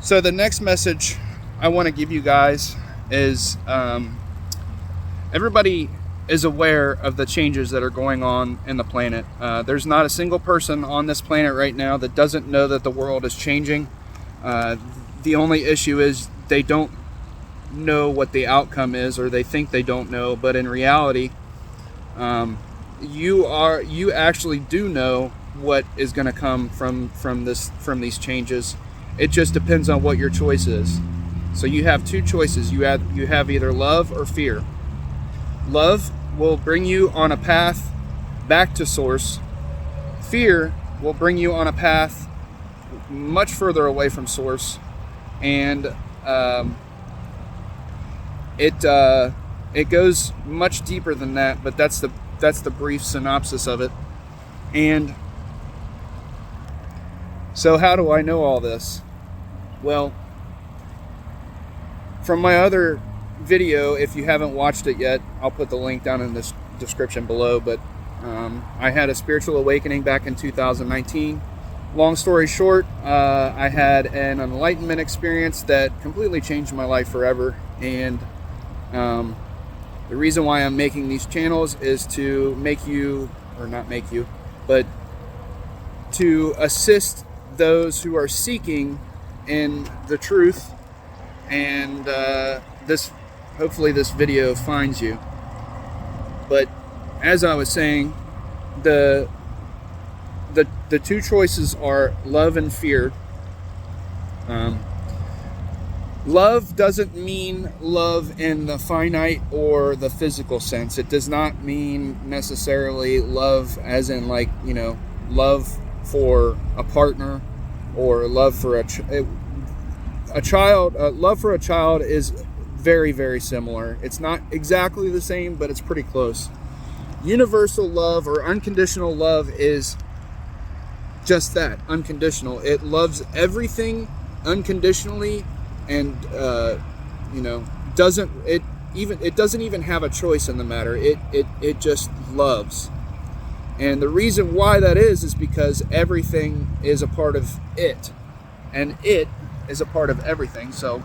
So the next message I want to give you guys is everybody is aware of the changes that are going on in the planet. There's not a single person on this planet right now that doesn't know that the world is changing. The only issue is they don't know what the outcome is, or they think they don't know, but in reality, you actually do know what is going to come from these changes. It just depends on what your choice is. So you have two choices. You have either love or fear. Love will bring you on a path back to source. Fear will bring you on a path much further away from source, and it goes much deeper than that. But that's the brief synopsis of it. And so how do I know all this? Well, from my other video, if you haven't watched it yet, I'll put the link down in this description below, but I had a spiritual awakening back in 2019. Long story short, I had an enlightenment experience that completely changed my life forever, and the reason why I'm making these channels is to make you, or not make you, but to assist those who are seeking in the truth, and hopefully this video finds you. But as I was saying, the two choices are love and fear. Love doesn't mean love in the finite or the physical sense. It does not mean necessarily love as in, like, love for a partner or love for a child. Love for a child is very, very similar. It's not exactly the same, but it's pretty close. Universal love or unconditional love is just that, unconditional. It loves everything unconditionally, and doesn't even have a choice in the matter. It just loves. And the reason why that is because everything is a part of it, and it is a part of everything. So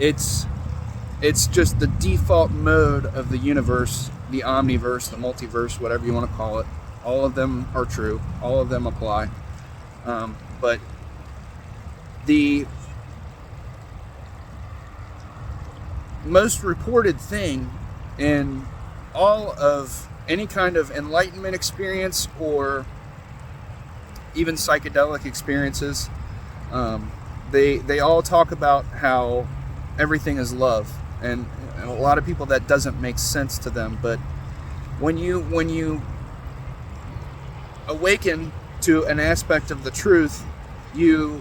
it's just the default mode of the universe, the omniverse, the multiverse, whatever you want to call it. All of them are true. All of them apply. But the most reported thing in all of any kind of enlightenment experience or even psychedelic experiences, they all talk about how everything is love, and a lot of people that doesn't make sense to them. But when you awaken to an aspect of the truth, you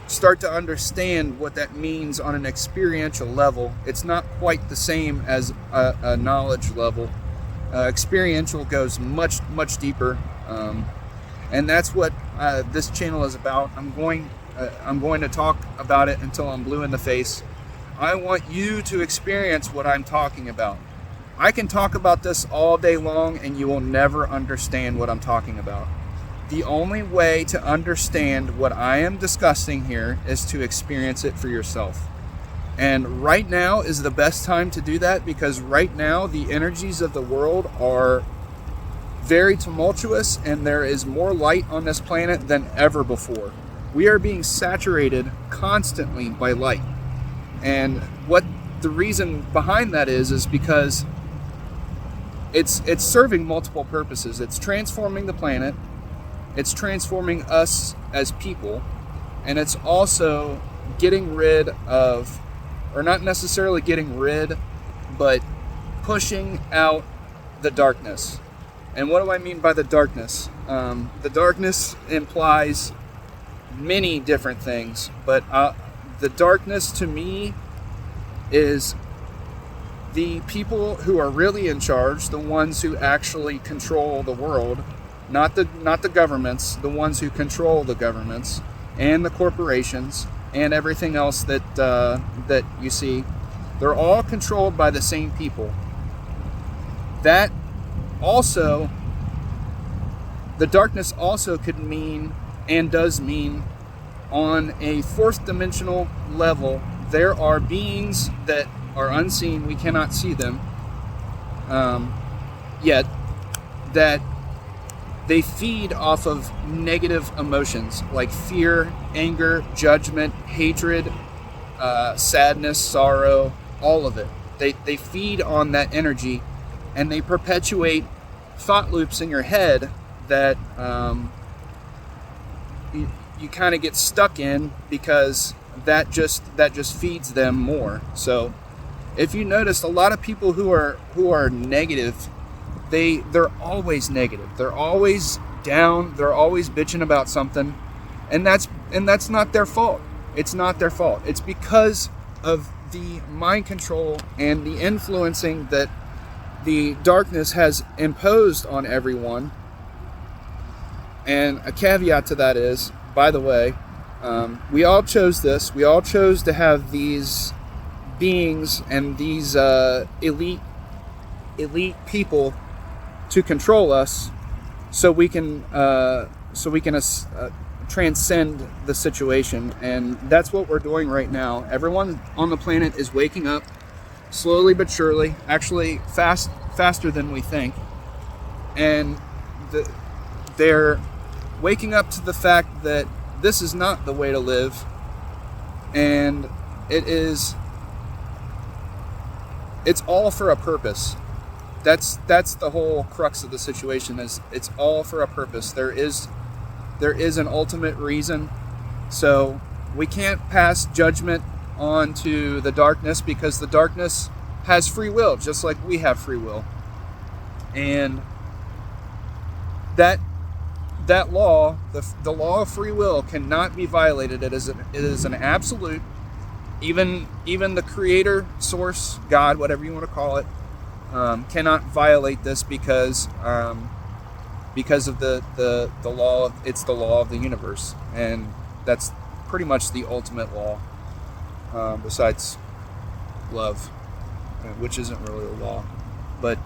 start to understand what that means on an experiential level. It's not quite the same as a knowledge level. Experiential goes much, much deeper, and that's what this channel is about. I'm going to talk about it until I'm blue in the face. I want you to experience what I'm talking about. I can talk about this all day long and you will never understand what I'm talking about. The only way to understand what I am discussing here is to experience it for yourself. And right now is the best time to do that, because right now the energies of the world are very tumultuous, and there is more light on this planet than ever before. We are being saturated constantly by light. And what the reason behind that is because it's serving multiple purposes. It's transforming the planet, it's transforming us as people, and it's also getting rid of, or not necessarily getting rid, but pushing out the darkness. And what do I mean by the darkness? The darkness implies many different things, but the darkness to me is the people who are really in charge, the ones who actually control the world, not the governments, the ones who control the governments and the corporations and everything else that you see. They're all controlled by the same people. That also, the darkness also could mean, and does mean, on a fourth dimensional level, there are beings that are unseen. We cannot see them yet, that they feed off of negative emotions like fear, anger, judgment, hatred, sadness, sorrow, all of it. They feed on that energy, and they perpetuate thought loops in your head that you kind of get stuck in, because that just feeds them more. So if you notice, a lot of people who are negative, they're always negative. They're always down. They're always bitching about something, and that's not their fault. It's not their fault. It's because of the mind control and the influencing that the darkness has imposed on everyone. And a caveat to that is, by the way, we all chose this. We all chose to have these beings and these elite people to control us, so we can transcend the situation. And that's what we're doing right now. Everyone on the planet is waking up slowly but surely, actually faster than we think, and they're waking up to the fact that this is not the way to live, and it's all for a purpose. That's the whole crux of the situation, is it's all for a purpose. There is an ultimate reason. So we can't pass judgment onto the darkness, because the darkness has free will, just like we have free will. And that law, the law of free will, cannot be violated. It is an absolute. Even the creator, source, God, whatever you want to call it, cannot violate this, because of the law. It's the law of the universe, and that's pretty much the ultimate law, besides love, which isn't really a law. But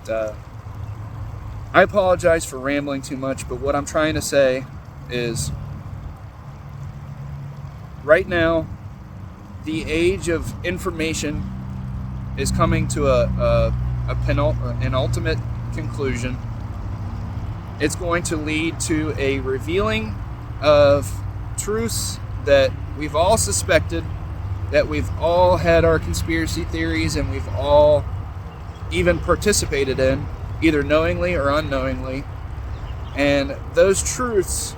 I apologize for rambling too much, but what I'm trying to say is, right now, the age of information is coming to an ultimate conclusion. It's going to lead to a revealing of truths that we've all suspected, that we've all had our conspiracy theories, and we've all even participated in, either knowingly or unknowingly. And those truths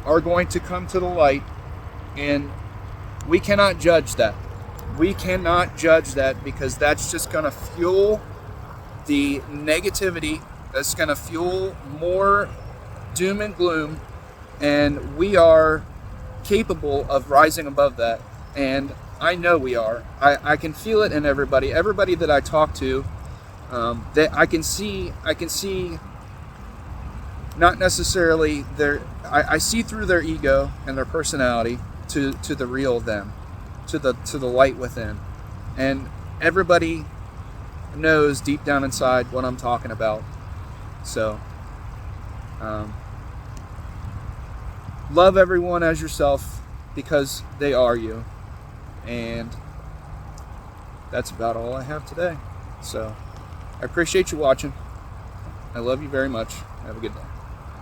are going to come to the light, and we cannot judge that. We cannot judge that, because that's just going to fuel the negativity. That's going to fuel more doom and gloom, and we are capable of rising above that. And I know we are. I can feel it in everybody that I talk to. That I can see not necessarily I see through their ego and their personality to the real them, to the light within. And everybody knows deep down inside what I'm talking about. So love everyone as yourself, because they are you. And that's about all I have today. So I appreciate you watching. I love you very much. Have a good day.